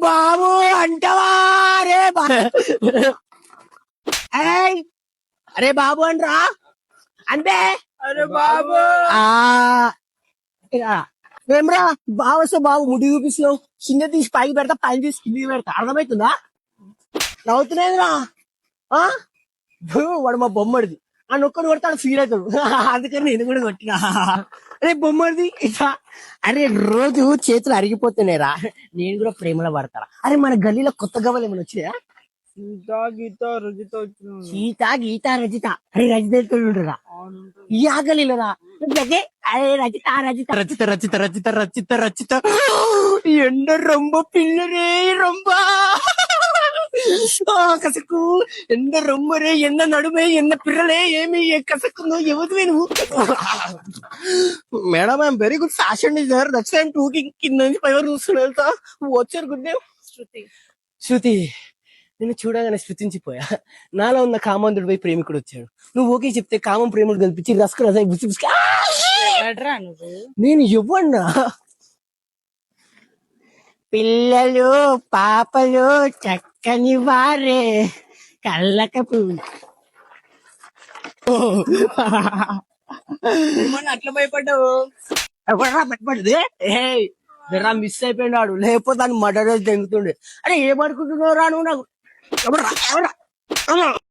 బాబు అంటవా ఏయ్, అరే బాబు అంటరా అంతే. అరే బాబు ఆ ఏమ్రా బావ వస్తే బాబు ముడి చూపిస్తున్నావు, చిన్న తీసి పైకి పెడతా, పైన తీసి కిందికి పెడతా, అర్థమవుతుందా? నవ్వుతున్నాయిరా వాడు మా బొమ్మడిది, ఆ నొక్కడు కొడతాడు ఫీల్ అవుతాడు అందుకని నేను కూడా కొట్టినా. అరే బొమ్మడిది ఇట్లా, అరే రోజు చేతులు అరిగిపోతున్నాయిరా, నేను కూడా ప్రేమలో పడతారా. అరే మన గల్లీలో కొత్త గవ్వలు ఏమైనా వచ్చినాయా? సీత గీత రజిత వచ్చిన సీత గీత రజిత, అరే రజిత ఉండరా ఈ ఆగలిరా. అరే రజిత రజిత రజిత రజిత రజిత రజిత రజిత ఎండ రొంబ పిల్లరే రొంబ కసకు ఎండ రొమ్మరే ఎన్న నడుమే ఎన్న పిర్రలే ఏమి కసకుందో ఎవరివే నువ్వు. Madam I'm very good fashion designer, that's why I'm talking. కింద నుంచి పై వరకు చూస్తున్నా వెళ్తా. వచ్చారు గుడ్ నేమ్ శృతి. శృతి నేను చూడగానే స్మృతించిపోయా. నాలో ఉన్న కామంతుడు పోయి ప్రేమికుడు వచ్చాడు. నువ్వు ఓకే చెప్తే కామం ప్రేముడు కల్పించి రస్కు రసాయి బుసి బుసి. నువ్వు నేను ఇవ్వన్నా. పిల్లలు పాపలు చక్కని వారే కళ్ళకపు అట్లా భయపడ్డావు. ఎవరా భయపడదే? జరా మిస్ అయిపోయినాడు, లేకపోతే దాన్ని మర్డర్ దెంగుతుండే. అరే ఏమనుకుంటున్నావు రా నువ్వు నాకు? ఎవరా ఎవరా